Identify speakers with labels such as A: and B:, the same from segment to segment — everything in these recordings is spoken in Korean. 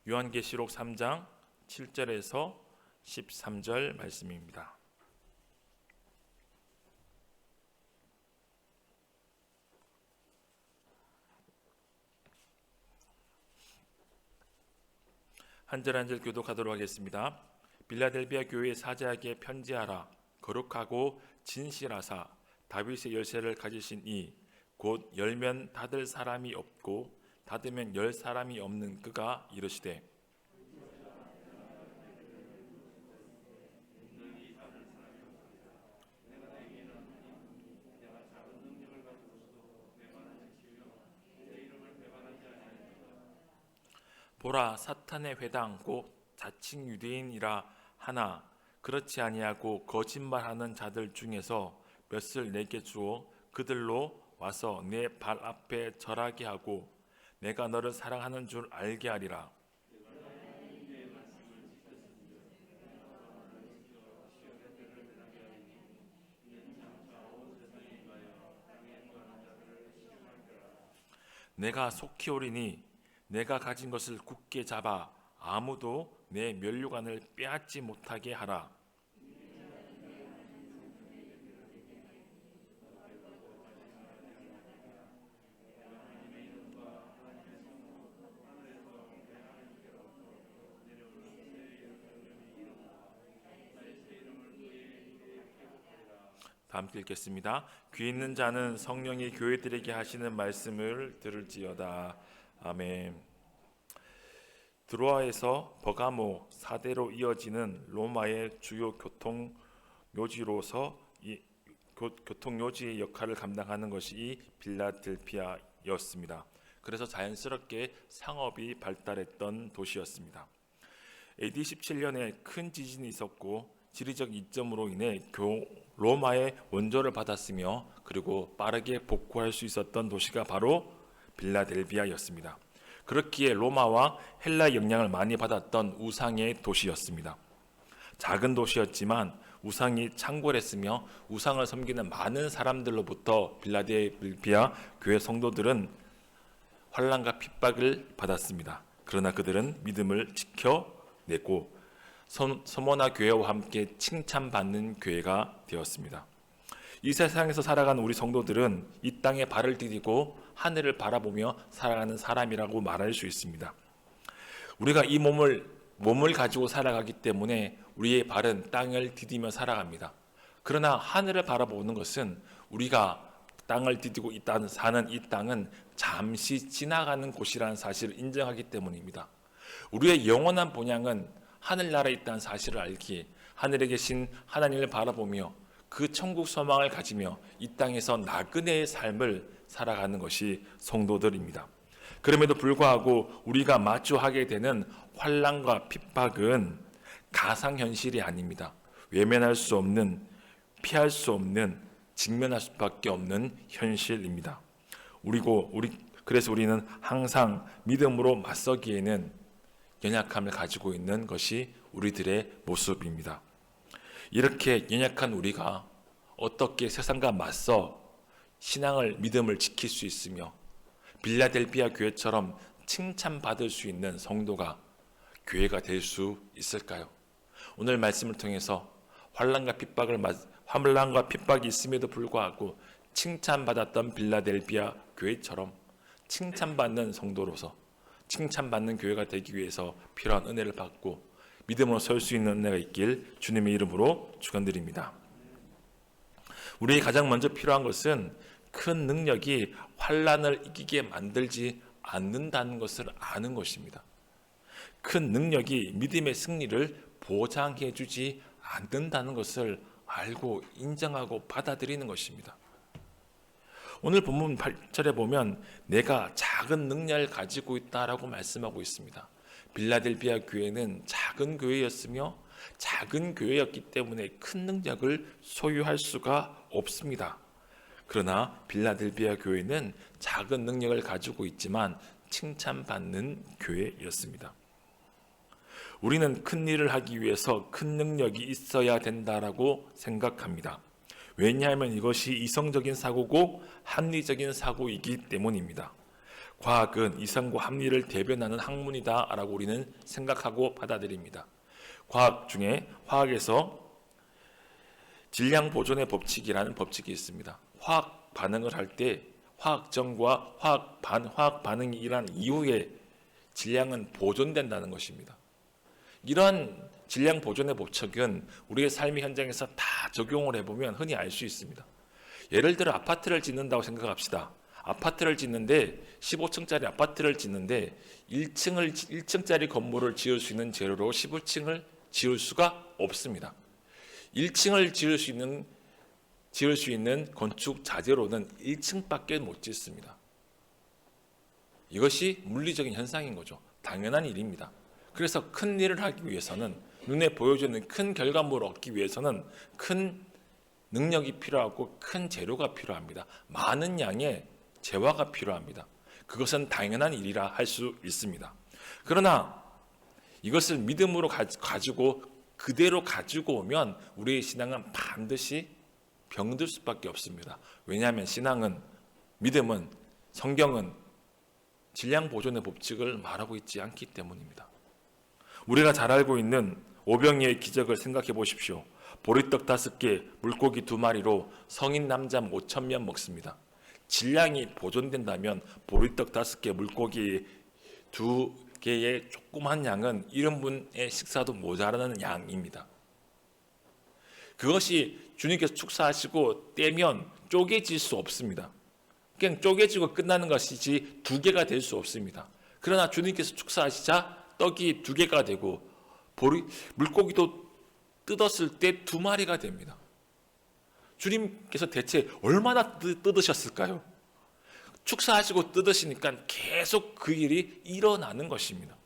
A: 요한계시록 3장 7절에서 13절 말씀입니다. 한 절 한 절 교독하도록 하겠습니다. 빌라델비아 교회의 사자에게 편지하라. 거룩하고 진실하사 다윗의 열쇠를 가지신 이 곧 열면 닫을 사람이 없고 닫으면 열 사람이 없는 그가 이르시되 보라, 사탄의 회당 곧 자칭 유대인이라 하나 그렇지 아니하고 거짓말하는 자들 중에서 몇을 내게 주어 그들로 와서 내 발 앞에 절하게 하고 내가 너를 사랑하는 줄 알게 하리라. 내가 속히 오리니 내가 가진 것을 굳게 잡아 아무도 내 면류관을 빼앗지 못하게 하라. 다 함께 읽겠습니다. 귀 있는 자는 성령이 교회들에게 하시는 말씀을 들을지어다. 아멘. 드로아에서 버가모 사대로 이어지는 로마의 주요 교통요지로서 교통요지의 역할을 감당하는 것이 이 빌라델피아였습니다. 그래서 자연스럽게 상업이 발달했던 도시였습니다. AD 17년에 큰 지진이 있었고 지리적 이점으로 인해 로마의 원조를 받았으며 그리고 빠르게 복구할 수 있었던 도시가 바로 빌라델비아였습니다. 그렇기에 로마와 헬라의 영향을 많이 받았던 우상의 도시였습니다. 작은 도시였지만 우상이 창궐했으며 우상을 섬기는 많은 사람들로부터 빌라델비아 교회 성도들은 환난과 핍박을 받았습니다. 그러나 그들은 믿음을 지켜내고 서머나 교회와 함께 칭찬받는 교회가 되었습니다. 이 세상에서 살아가는 우리 성도들은 이 땅에 발을 디디고 하늘을 바라보며 살아가는 사람이라고 말할 수 있습니다. 우리가 이 몸을 가지고 살아가기 때문에 우리의 발은 땅을 디디며 살아갑니다. 그러나 하늘을 바라보는 것은 우리가 땅을 디디고 사는 이 땅은 잠시 지나가는 곳이라는 사실을 인정하기 때문입니다. 우리의 영원한 본향은 하늘나라에 있다는 사실을 알기에 하늘에 계신 하나님을 바라보며 그 천국 소망을 가지며 이 땅에서 나그네의 삶을 살아가는 것이 성도들입니다. 그럼에도 불구하고 우리가 마주하게 되는 환난과 핍박은 가상현실이 아닙니다. 외면할 수 없는, 피할 수 없는, 직면할 수밖에 없는 현실입니다. 그래서 우리는 항상 믿음으로 맞서기에는 연약함을 가지고 있는 것이 우리들의 모습입니다. 이렇게 연약한 우리가 어떻게 세상과 맞서 신앙을 믿음을 지킬 수 있으며 빌라델비아 교회처럼 칭찬받을 수 있는 성도가 교회가 될 수 있을까요? 오늘 말씀을 통해서 환난과 핍박이 있음에도 불구하고 칭찬받았던 빌라델비아 교회처럼 칭찬받는 성도로서 칭찬받는 교회가 되기 위해서 필요한 은혜를 받고 믿음으로 설 수 있는 은혜가 있길 주님의 이름으로 축원드립니다. 우리에게 가장 먼저 필요한 것은 큰 능력이 환난을 이기게 만들지 않는다는 것을 아는 것입니다. 큰 능력이 믿음의 승리를 보장해 주지 않는다는 것을 알고 인정하고 받아들이는 것입니다. 오늘 본문 8절에 보면 내가 작은 능력을 가지고 있다라고 말씀하고 있습니다. 빌라델비아 교회는 작은 교회였으며 작은 교회였기 때문에 큰 능력을 소유할 수가 없습니다. 그러나 빌라델비아 교회는 작은 능력을 가지고 있지만 칭찬받는 교회였습니다. 우리는 큰 일을 하기 위해서 큰 능력이 있어야 된다라고 생각합니다. 왜냐하면 이것이 이성적인 사고고 합리적인 사고이기 때문입니다. 과학은 이성과 합리를 대변하는 학문이다라고 우리는 생각하고 받아들입니다. 과학 중에 화학에서 질량 보존의 법칙이라는 법칙이 있습니다. 화학 반응을 할 때 화학정과 화학 반응이 일어난 이후에 질량은 보존된다는 것입니다. 이러한 질량 보존의 법칙은 우리의 삶의 현장에서 다 적용을 해보면 흔히 알 수 있습니다. 예를 들어 아파트를 짓는다고 생각합시다. 아파트를 짓는데 15층짜리 아파트를 짓는데 1층짜리 건물을 지을 수 있는 재료로 15층을 지을 수가 없습니다. 1층을 지을 수 있는 건축 자재로는 1층밖에 못 짓습니다. 이것이 물리적인 현상인 거죠. 당연한 일입니다. 그래서 큰 일을 하기 위해서는, 눈에 보여지는 큰 결과물을 얻기 위해서는 큰 능력이 필요하고 큰 재료가 필요합니다. 많은 양의 재화가 필요합니다. 그것은 당연한 일이라 할 수 있습니다. 그러나 이것을 믿음으로 가지고 그대로 가지고 오면 우리의 신앙은 반드시 병들 수밖에 없습니다. 왜냐하면 신앙은, 믿음은, 성경은 질량 보존의 법칙을 말하고 있지 않기 때문입니다. 우리가 잘 알고 있는 오병이의 기적을 생각해 보십시오. 보리떡 5개, 물고기 2마리로 성인 남자 5,000명 먹습니다. 질량이 보존된다면 보리떡 5개, 물고기 2개의 조그만 양은 1인분의 식사도 모자라는 양입니다. 그것이 주님께서 축사하시고 떼면 쪼개질 수 없습니다. 그냥 쪼개지고 끝나는 것이지 2개가 될 수 없습니다. 그러나 주님께서 축사하시자 떡이 2개가 되고 물고기도 뜯었을 때 2마리가 됩니다. 주님께서 대체 얼마나 뜯으셨을까요? 축사하시고 뜯으시니까 계속 그 일이 일어나는 것입니다.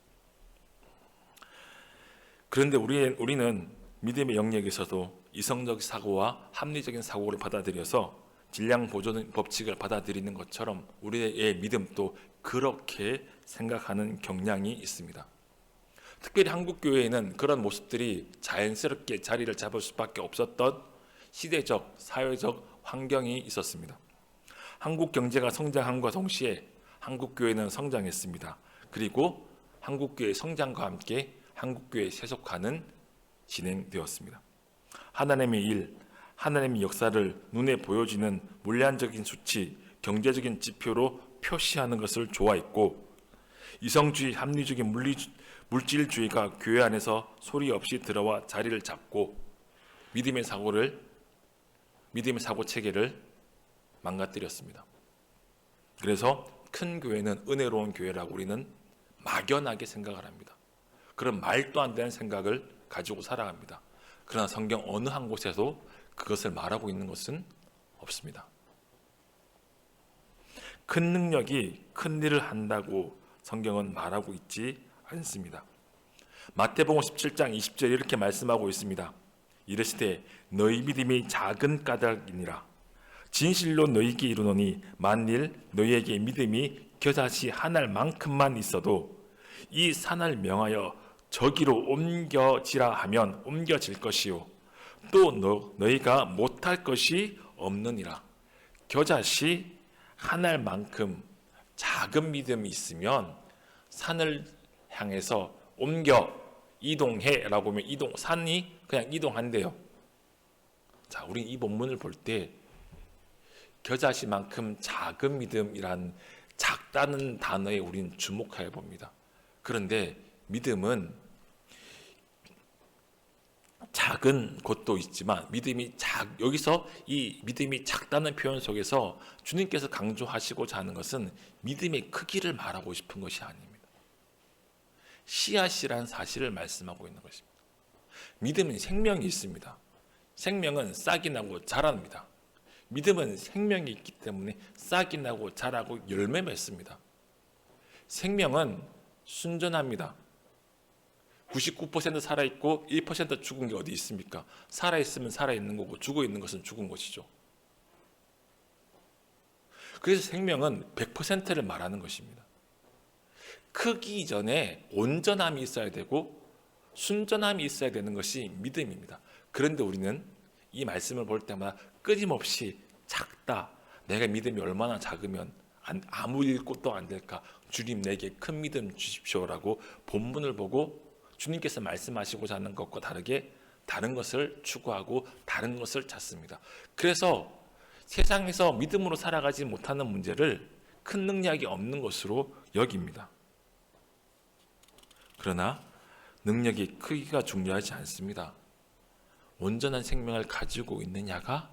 A: 그런데 우리는 믿음의 영역에서도 이성적 사고와 합리적인 사고를 받아들여서 질량 보존 법칙을 받아들이는 것처럼 우리의 믿음도 그렇게 생각하는 경향이 있습니다. 특별히 한국 교회에는 그런 모습들이 자연스럽게 자리를 잡을 수밖에 없었던 시대적, 사회적 환경이 있었습니다. 한국 경제가 성장함과 동시에 한국 교회는 성장했습니다. 그리고 한국 교회의 성장과 함께 한국 교회의 세속화는 진행되었습니다. 하나님의 일, 하나님의 역사를 눈에 보여지는 물리적인 수치, 경제적인 지표로 표시하는 것을 좋아했고, 이성주의, 합리적인 물질주의가 교회 안에서 소리 없이 들어와 자리를 잡고 믿음의 사고 체계를 망가뜨렸습니다. 그래서 큰 교회는 은혜로운 교회라고 우리는 막연하게 생각을 합니다. 그런 말도 안 되는 생각을 가지고 살아갑니다. 그러나 성경 어느 한 곳에도 그것을 말하고 있는 것은 없습니다. 큰 능력이 큰 일을 한다고 성경은 말하고 있지 않습니다. 마태복음 17장 20절에 이렇게 말씀하고 있습니다. 이르시되 너희 믿음이 작은 까닭이니라. 진실로 너희에게 이르노니 만일 너희에게 믿음이 겨자씨 한 알만큼만 있어도 이 산을 명하여 저기로 옮겨지라 하면 옮겨질 것이요 또 너희가 못할 것이 없느니라. 겨자씨 한 알만큼 작은 믿음이 있으면 산을 향해서 이동해라고 하면 산이 그냥 이동한대요. 자, 우리 이 본문을 볼 때 겨자씨만큼 작은 믿음이란 작다는 단어에 우리는 주목해 봅니다. 그런데 믿음은 작은 것도 있지만 여기서 이 믿음이 작다는 표현 속에서 주님께서 강조하시고자 하는 것은 믿음의 크기를 말하고 싶은 것이 아닙니다. 씨앗이란 사실을 말씀하고 있는 것입니다. 믿음은 생명이 있습니다. 생명은 싹이 나고 자랍니다. 믿음은 생명이 있기 때문에 싹이 나고 자라고 열매 맺습니다. 생명은 순전합니다. 99% 살아있고 1% 죽은 게 어디 있습니까? 살아있으면 살아있는 거고 죽어있는 것은 죽은 것이죠. 그래서 생명은 100%를 말하는 것입니다. 크기 이전에 온전함이 있어야 되고 순전함이 있어야 되는 것이 믿음입니다. 그런데 우리는 이 말씀을 볼 때마다 끊임없이 작다, 내가 믿음이 얼마나 작으면 아무 일도 안 될까? 주님 내게 큰 믿음 주십시오라고 본문을 보고 주님께서 말씀하시고자 하는 것과 다르게 다른 것을 추구하고 다른 것을 찾습니다. 그래서 세상에서 믿음으로 살아가지 못하는 문제를 큰 능력이 없는 것으로 여깁니다. 그러나 능력이 크기가 중요하지 않습니다. 온전한 생명을 가지고 있느냐가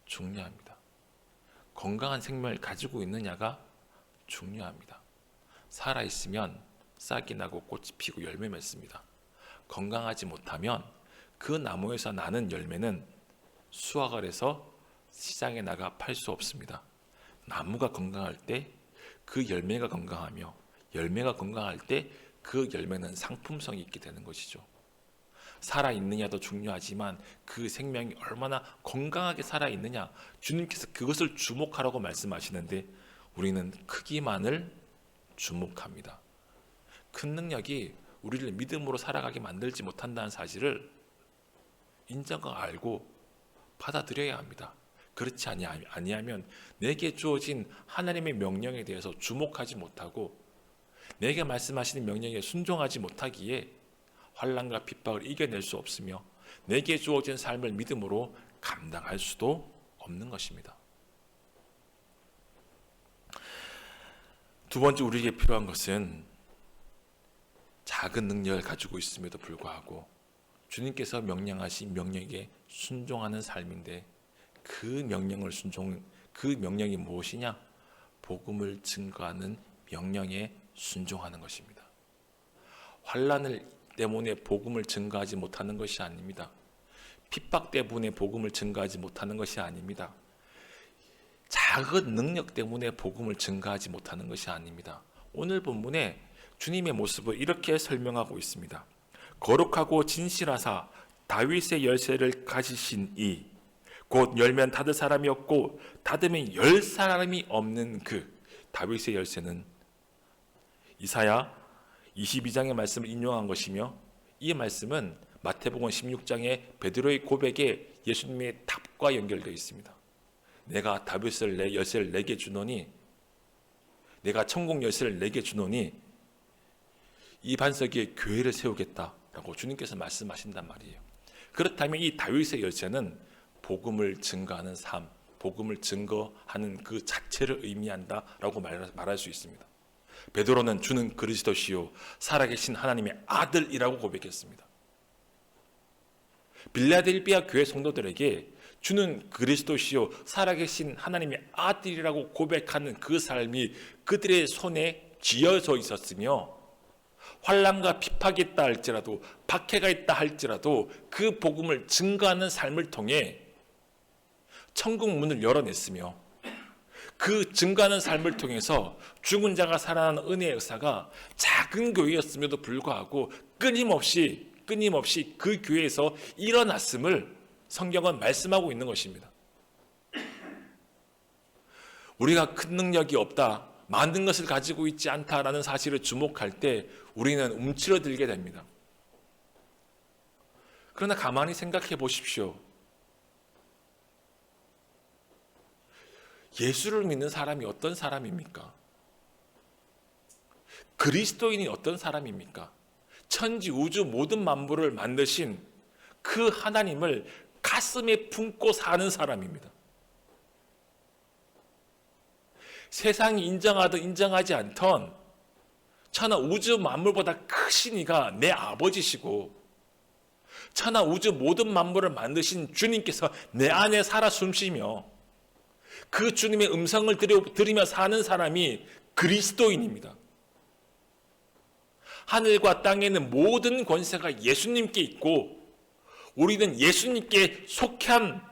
A: 중요합니다. 건강한 생명을 가지고 있느냐가 중요합니다. 살아있으면 싹이 나고 꽃이 피고 열매 맺습니다. 건강하지 못하면 그 나무에서 나는 열매는 수확을 해서 시장에 나가 팔 수 없습니다. 나무가 건강할 때 그 열매가 건강하며 열매가 건강할 때 그 열매는 상품성이 있게 되는 것이죠. 살아있느냐도 중요하지만 그 생명이 얼마나 건강하게 살아있느냐, 주님께서 그것을 주목하라고 말씀하시는데 우리는 크기만을 주목합니다. 큰 능력이 우리를 믿음으로 살아가게 만들지 못한다는 사실을 인정하고 알고 받아들여야 합니다. 그렇지 아니하면 내게 주어진 하나님의 명령에 대해서 주목하지 못하고 내게 말씀하시는 명령에 순종하지 못하기에 환난과 핍박을 이겨낼 수 없으며 내게 주어진 삶을 믿음으로 감당할 수도 없는 것입니다. 두 번째 우리에게 필요한 것은 작은 능력을 가지고 있음에도 불구하고 주님께서 명령하신 명령에 순종하는 삶인데 그 명령이 무엇이냐? 복음을 증거하는 명령에 순종하는 것입니다. 환난을 때문에 복음을 증거하지 못하는 것이 아닙니다. 핍박 때문에 복음을 증거하지 못하는 것이 아닙니다. 작은 능력 때문에 복음을 증거하지 못하는 것이 아닙니다. 오늘 본문에 주님의 모습을 이렇게 설명하고 있습니다. 거룩하고 진실하사 다윗의 열쇠를 가지신 이, 곧 열면 닫을 사람이 없고 닫으면 열 사람이 없는 그 다윗의 열쇠는 이사야 22장의 말씀을 인용한 것이며 이 말씀은 마태복음 16장의 베드로의 고백에 예수님의 답과 연결되어 있습니다. 내가 다윗의 열쇠를 내게 주노니, 내가 천국 열쇠를 내게 주노니 이 반석 위에 교회를 세우겠다라고 주님께서 말씀하신단 말이에요. 그렇다면 이 다윗의 열쇠는 복음을 증거하는 삶, 복음을 증거하는 그 자체를 의미한다라고 말할 수 있습니다. 베드로는 주는 그리스도시요 살아계신 하나님의 아들이라고 고백했습니다. 빌라델비아 교회 성도들에게 주는 그리스도시요 살아계신 하나님의 아들이라고 고백하는 그 삶이 그들의 손에 쥐어져 있었으며 환난과 핍박이 있다 할지라도 박해가 있다 할지라도 그 복음을 증거하는 삶을 통해 천국 문을 열어냈으며 그 증거하는 삶을 통해서 죽은 자가 살아나는 은혜의 역사가 작은 교회였음에도 불구하고 끊임없이 그 교회에서 일어났음을 성경은 말씀하고 있는 것입니다. 우리가 큰 능력이 없다, 많은 것을 가지고 있지 않다라는 사실을 주목할 때 우리는 움츠러들게 됩니다. 그러나 가만히 생각해 보십시오. 예수를 믿는 사람이 어떤 사람입니까? 그리스도인이 어떤 사람입니까? 천지 우주 모든 만물을 만드신 그 하나님을 가슴에 품고 사는 사람입니다. 세상이 인정하든 인정하지 않던 천하 우주 만물보다 크신 이가 내 아버지시고 천하 우주 모든 만물을 만드신 주님께서 내 안에 살아 숨쉬며 그 주님의 음성을 들으며 사는 사람이 그리스도인입니다. 하늘과 땅에 있는 모든 권세가 예수님께 있고 우리는 예수님께 속한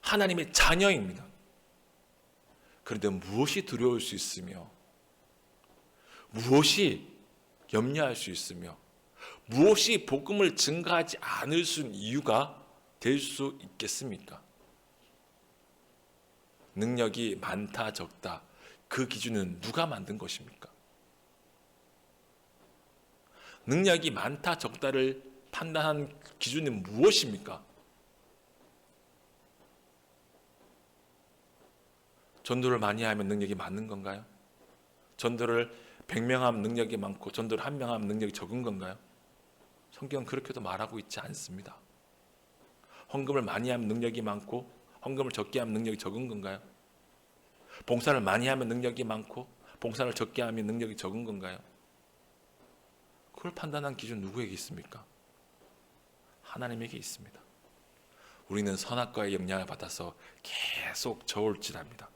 A: 하나님의 자녀입니다. 그런데 무엇이 두려울 수 있으며 무엇이 염려할 수 있으며 무엇이 복음을 증거하지 않을 수 있는 이유가 될 수 있겠습니까? 능력이 많다 적다 그 기준은 누가 만든 것입니까? 능력이 많다 적다를 판단한 기준은 무엇입니까? 전도를 많이 하면 능력이 많은 건가요? 전도를 100명 하면 능력이 많고 전도를 1명 하면 능력이 적은 건가요? 성경은 그렇게도 말하고 있지 않습니다. 헌금을 많이 하면 능력이 많고 헌금을 적게 하면 능력이 적은 건가요? 봉사를 많이 하면 능력이 많고 봉사를 적게 하면 능력이 적은 건가요? 그걸 판단한 기준 누구에게 있습니까? 하나님에게 있습니다. 우리는 선악과의 영향을 받아서 계속 저울질합니다.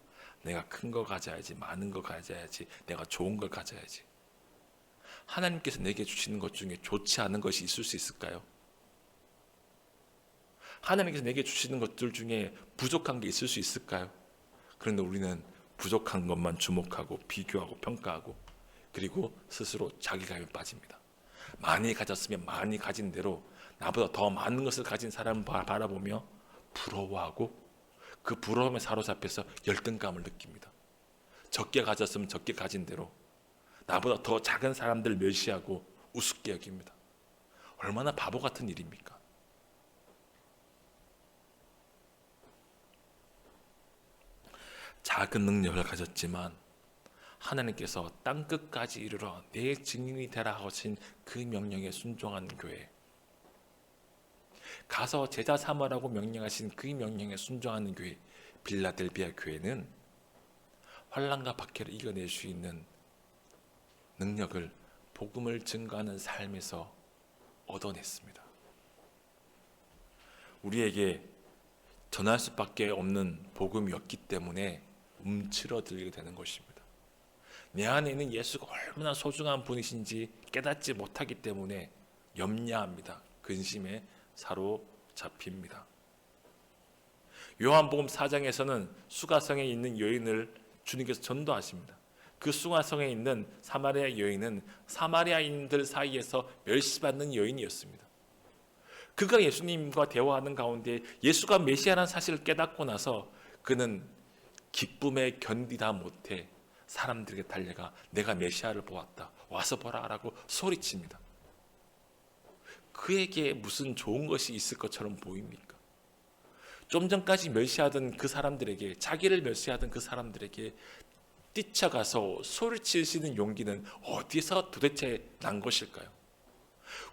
A: 내가 큰 거 가져야지, 많은 거 가져야지, 내가 좋은 걸 가져야지. 하나님께서 내게 주시는 것 중에 좋지 않은 것이 있을 수 있을까요? 하나님께서 내게 주시는 것들 중에 부족한 게 있을 수 있을까요? 그런데 우리는 부족한 것만 주목하고 비교하고 평가하고 그리고 스스로 자기감에 빠집니다. 많이 가졌으면 많이 가진 대로 나보다 더 많은 것을 가진 사람을 바라보며 부러워하고 그 부러움에 사로잡혀서 열등감을 느낍니다. 적게 가졌으면 적게 가진 대로 나보다 더 작은 사람들 멸시하고 우습게 여깁니다. 얼마나 바보 같은 일입니까? 작은 능력을 가졌지만 하나님께서 땅끝까지 이르러 내 증인이 되라 하신 그 명령에 순종하는 교회, 가서 제자 삼으라고 명령하신 그 명령에 순종하는 교회, 빌라델비아 교회는 환난과 박해를 이겨낼 수 있는 능력을 복음을 증거하는 삶에서 얻어냈습니다. 우리에게 전할 수밖에 없는 복음이었기 때문에 움츠러들게 되는 것입니다. 내 안에 있는 예수가 얼마나 소중한 분이신지 깨닫지 못하기 때문에 염려합니다. 근심에 사로잡힙니다. 요한복음 4장에서는 수가성에 있는 여인을 주님께서 전도하십니다. 그 수가성에 있는 사마리아 여인은 사마리아인들 사이에서 멸시받는 여인이었습니다. 그가 예수님과 대화하는 가운데 예수가 메시아라는 사실을 깨닫고 나서 그는 기쁨에 견디다 못해 사람들에게 달려가 내가 메시아를 보았다, 와서 보라 라고 소리칩니다. 그에게 무슨 좋은 것이 있을 것처럼 보입니까? 좀 전까지 멸시하던 그 사람들에게, 자기를 멸시하던 그 사람들에게 뛰쳐가서 소리치시는 용기는 어디서 도대체 난 것일까요?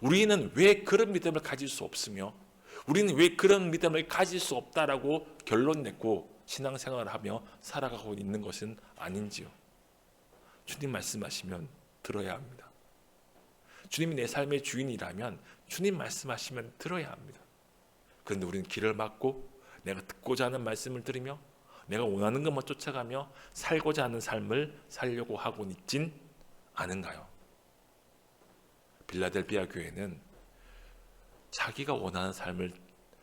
A: 우리는 왜 그런 믿음을 가질 수 없으며 우리는 왜 그런 믿음을 가질 수 없다라고 결론 냈고 신앙생활을 하며 살아가고 있는 것은 아닌지요? 주님 말씀하시면 들어야 합니다. 주님이 내 삶의 주인이라면 주님 말씀하시면 들어야 합니다. 그런데 우리는 길을 막고 내가 듣고자 하는 말씀을 들으며 내가 원하는 것만 쫓아가며 살고자 하는 삶을 살려고 하고 있진 않은가요? 빌라델비아 교회는 자기가 원하는 삶을,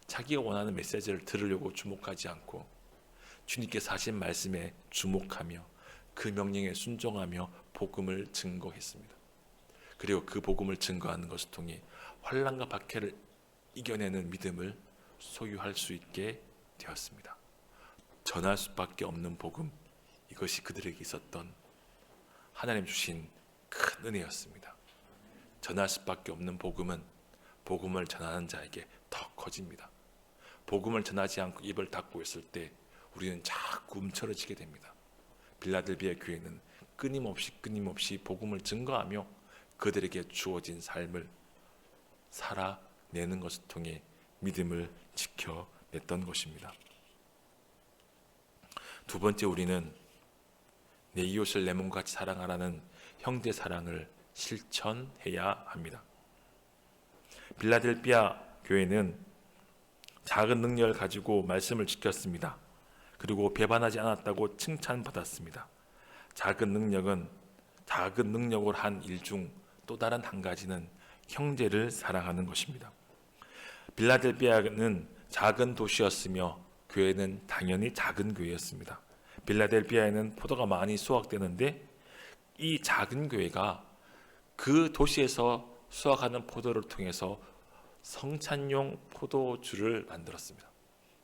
A: 자기가 원하는 메시지를 들으려고 주목하지 않고 주님께서 하신 말씀에 주목하며 그 명령에 순종하며 복음을 증거했습니다. 그리고 그 복음을 증거하는 것을 통해 환난과 박해를 이겨내는 믿음을 소유할 수 있게 되었습니다. 전할 수밖에 없는 복음, 이것이 그들에게 있었던 하나님 주신 큰 은혜였습니다. 전할 수밖에 없는 복음은 복음을 전하는 자에게 더 커집니다. 복음을 전하지 않고 입을 닫고 있을 때 우리는 자꾸 움츠러지게 됩니다. 빌라델비아 교회는 끊임없이 복음을 증거하며 그들에게 주어진 삶을 살아내는 것을 통해 믿음을 지켜냈던 것입니다. 두 번째, 우리는 내 이웃을 내 몸같이 사랑하라는 형제 사랑을 실천해야 합니다. 빌라델비아 교회는 작은 능력을 가지고 말씀을 지켰습니다. 그리고 배반하지 않았다고 칭찬받았습니다. 작은 능력을 한 일 중 또 다른 한 가지는 형제를 사랑하는 것입니다. 빌라델비아는 작은 도시였으며 교회는 당연히 작은 교회였습니다. 빌라델비아에는 포도가 많이 수확되는데 이 작은 교회가 그 도시에서 수확하는 포도를 통해서 성찬용 포도주를 만들었습니다.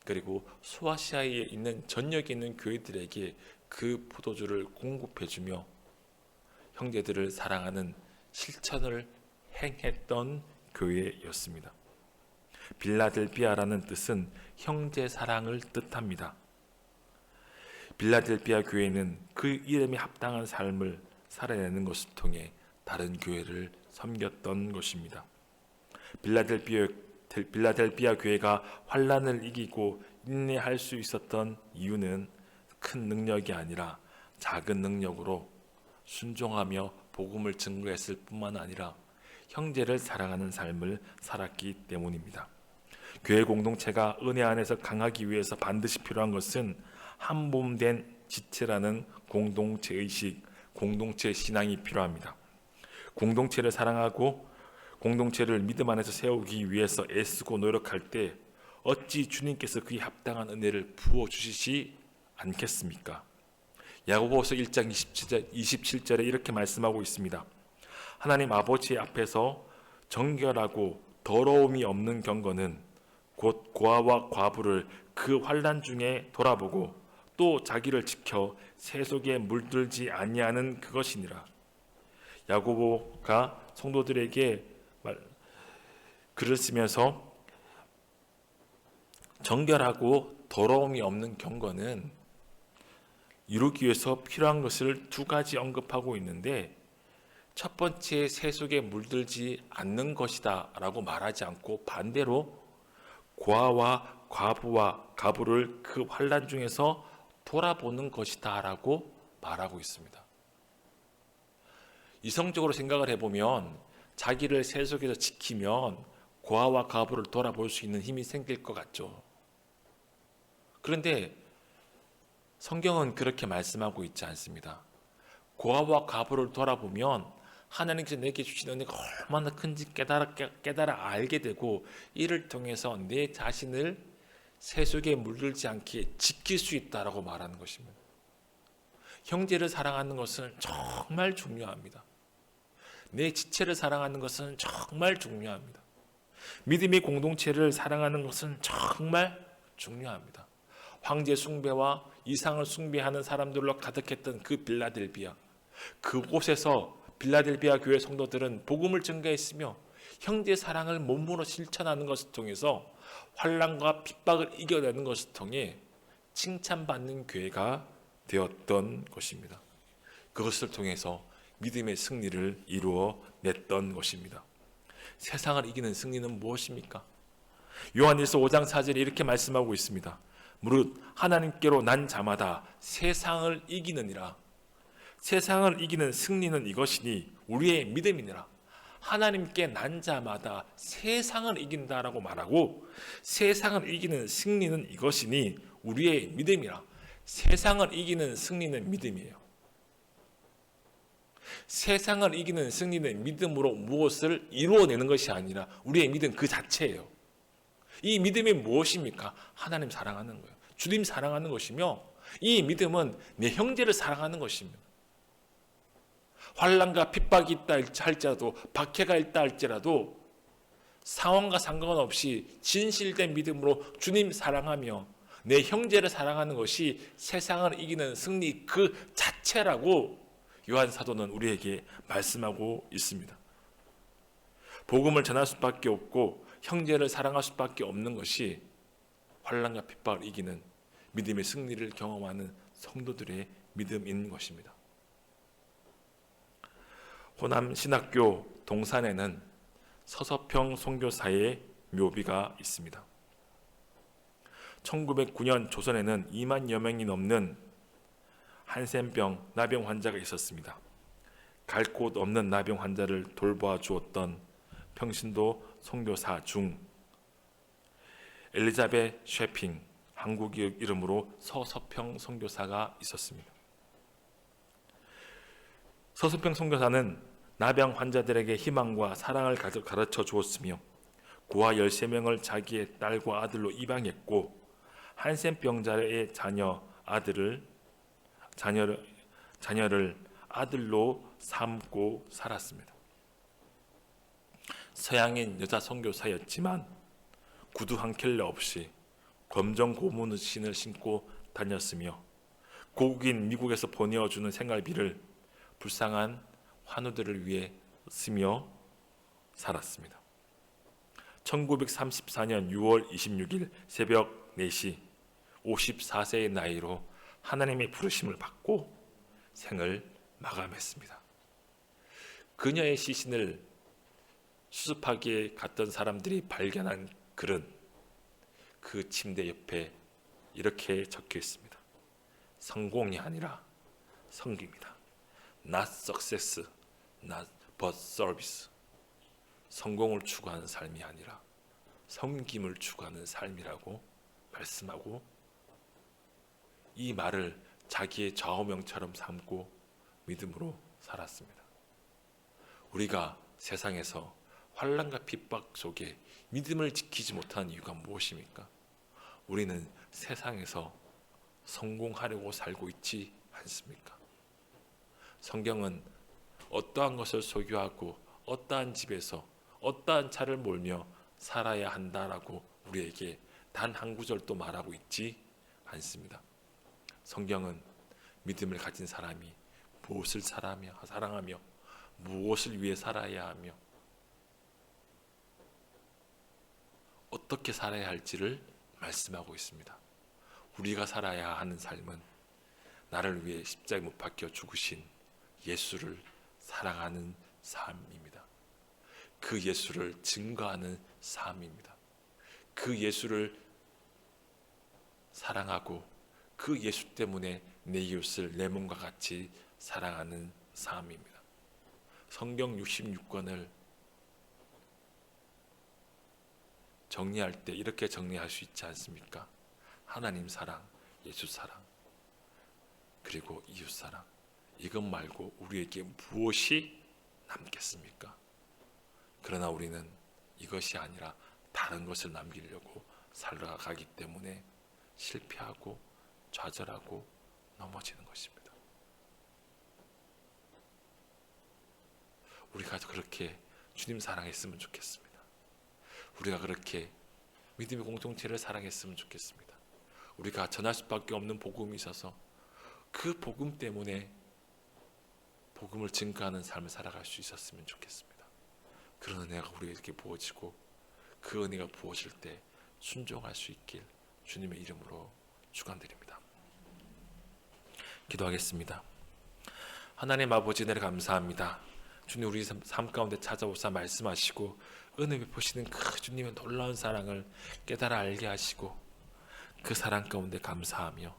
A: 그리고 소아시아에 있는 전역에 있는 교회들에게 그 포도주를 공급해주며 형제들을 사랑하는 실천을 행했던 교회였습니다. 빌라델비아라는 뜻은 형제 사랑을 뜻합니다. 빌라델피아 교회는 그 이름에 합당한 삶을 살아내는 것을 통해 다른 교회를 섬겼던 것입니다. 빌라델피아 교회가 환난을 이기고 인내할 수 있었던 이유는 큰 능력이 아니라 작은 능력으로 순종하며 복음을 증거했을 뿐만 아니라 형제를 사랑하는 삶을 살았기 때문입니다. 교회 공동체가 은혜 안에서 강하기 위해서 반드시 필요한 것은 한 몸 된 지체라는 공동체 의식, 공동체 신앙이 필요합니다. 공동체를 사랑하고 공동체를 믿음 안에서 세우기 위해서 애쓰고 노력할 때 어찌 주님께서 그에 합당한 은혜를 부어주시지 않겠습니까? 야고보서 1장 27절에 이렇게 말씀하고 있습니다. 하나님 아버지 앞에서 정결하고 더러움이 없는 경건은 곧 고아와 과부를 그 환난 중에 돌아보고 또 자기를 지켜 세속에 물들지 아니하는 그것이니라. 야고보가 성도들에게 글을 쓰면서 정결하고 더러움이 없는 경건은 이루기 위해서 필요한 것을 두 가지 언급하고 있는데, 첫 번째 세속에 물들지 않는 것이다 라고 말하지 않고 반대로 고아와 과부와 가부를 그 환난 중에서 돌아보는 것이다 라고 말하고 있습니다. 이성적으로 생각을 해보면 자기를 세속에서 지키면 고아와 과부를 돌아볼 수 있는 힘이 생길 것 같죠. 그런데 성경은 그렇게 말씀하고 있지 않습니다. 고아와 과부를 돌아보면 하나님께서 내게 주신 은혜가 얼마나 큰지 깨달아 알게 되고, 이를 통해서 내 자신을 세속에 물들지 않게 지킬 수 있다라고 말하는 것입니다. 형제를 사랑하는 것은 정말 중요합니다. 내 지체를 사랑하는 것은 정말 중요합니다. 믿음의 공동체를 사랑하는 것은 정말 중요합니다. 황제 숭배와 이상을 숭배하는 사람들로 가득했던 그 빌라델비아, 그곳에서 빌라델비아 교회 성도들은 복음을 증거했으며 형제 사랑을 몸으로 실천하는 것을 통해서 환난과 핍박을 이겨내는 것을 통해 칭찬받는 교회가 되었던 것입니다. 그것을 통해서 믿음의 승리를 이루어냈던 것입니다. 세상을 이기는 승리는 무엇입니까? 요한일서 5장 4절에 이렇게 말씀하고 있습니다. 무릇 하나님께로 난 자마다 세상을 이기느니라. 세상을 이기는 승리는 이것이니 우리의 믿음이니라. 하나님께 난 자마다 세상을 이긴다라고 말하고, 세상을 이기는 승리는 이것이니 우리의 믿음이라. 세상을 이기는 승리는 믿음이에요. 세상을 이기는 승리는 믿음으로 무엇을 이루어내는 것이 아니라 우리의 믿음 그 자체예요. 이 믿음이 무엇입니까? 하나님 사랑하는 거예요. 주님 사랑하는 것이며, 이 믿음은 내 형제를 사랑하는 것입니다. 환난과 핍박이 있다 할지라도, 박해가 있다 할지라도 상황과 상관없이 진실된 믿음으로 주님 사랑하며 내 형제를 사랑하는 것이 세상을 이기는 승리 그 자체라고 요한 사도는 우리에게 말씀하고 있습니다. 복음을 전할 수밖에 없고 형제를 사랑할 수밖에 없는 것이 환난과 핍박을 이기는 믿음의 승리를 경험하는 성도들의 믿음인 것입니다. 호남 신학교 동산에는 서서평 선교사의 묘비가 있습니다. 1909년 조선에는 2만여 명이 넘는 한센병 나병 환자가 있었습니다. 갈 곳 없는 나병 환자를 돌보아 주었던 평신도 선교사 중 엘리자벳 쉐핑, 한국 이름으로 서서평 선교사가 있었습니다. 서서평 선교사는 나병 환자들에게 희망과 사랑을 가르쳐 주었으며 고아 13명을 자기의 딸과 아들로 입양했고, 한센병자의 자녀를 아들로 삼고 살았습니다. 서양인 여자 선교사였지만 구두 한 켤레 없이 검정 고무신을 신고 다녔으며 고국인 미국에서 보내어주는 생활비를 불쌍한 환우들을 위해 쓰며 살았습니다. 1934년 6월 26일 새벽 4시 54세의 나이로 하나님의 부르심을 받고 생을 마감했습니다. 그녀의 시신을 수습하기에 갔던 사람들이 발견한 글은 그 침대 옆에 이렇게 적혀 있습니다. 성공이 아니라 성기입니다. Not success, not but service. 성공을 추구하는 삶이 아니라 섬김을 추구하는 삶이라고 말씀하고, 이 말을 자기의 좌우명처럼 삼고 믿음으로 살았습니다. 우리가 세상에서 환난과 핍박 속에 믿음을 지키지 못하는 이유가 무엇입니까? 우리는 세상에서 성공하려고 살고 있지 않습니까? 성경은 어떠한 것을 소유하고 어떠한 집에서 어떠한 차를 몰며 살아야 한다라고 우리에게 단 한 구절도 말하고 있지 않습니다. 성경은 믿음을 가진 사람이 무엇을 사랑하며 무엇을 위해 살아야 하며 어떻게 살아야 할지를 말씀하고 있습니다. 우리가 살아야 하는 삶은 나를 위해 십자가에 못 박혀 죽으신 예수를 사랑하는 삶입니다. 그 예수를 증거하는 삶입니다. 그 예수를 사랑하고 그 예수 때문에 내 이웃을 내 몸과 같이 사랑하는 삶입니다. 성경 66권을 정리할 때 이렇게 정리할 수 있지 않습니까? 하나님 사랑, 예수 사랑, 그리고 이웃 사랑. 이것 말고 우리에게 무엇이 남겠습니까? 그러나 우리는 이것이 아니라 다른 것을 남기려고 살아가기 때문에 실패하고 좌절하고 넘어지는 것입니다. 우리가 그렇게 주님 사랑했으면 좋겠습니다. 우리가 그렇게 믿음의 공동체를 사랑했으면 좋겠습니다. 우리가 전할 수밖에 없는 복음이 있어서 그 복음 때문에 복음을 증거하는 삶을 살아갈 수 있었으면 좋겠습니다. 그런 은혜가 우리에게 부어지고 그 은혜가 부어질 때 순종할 수 있길 주님의 이름으로 축원드립니다. 기도하겠습니다. 하나님 아버지, 은혜를 감사합니다. 주님, 우리 삶 가운데 찾아오사 말씀하시고 은혜 베푸시는 그 주님의 놀라운 사랑을 깨달아 알게 하시고 그 사랑 가운데 감사하며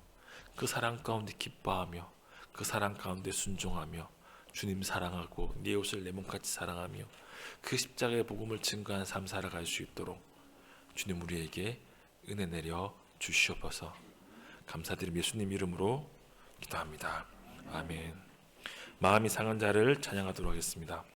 A: 그 사랑 가운데 기뻐하며 그 사랑 가운데 순종하며 주님 사랑하고 네 옷을 내 몸같이 사랑하며 그 십자가의 복음을 증거하는 삶 살아갈 수 있도록 주님 우리에게 은혜 내려 주시옵소서. 감사드리며 예수님 이름으로 기도합니다. 아멘. 마음이 상한 자를 찬양하도록 하겠습니다.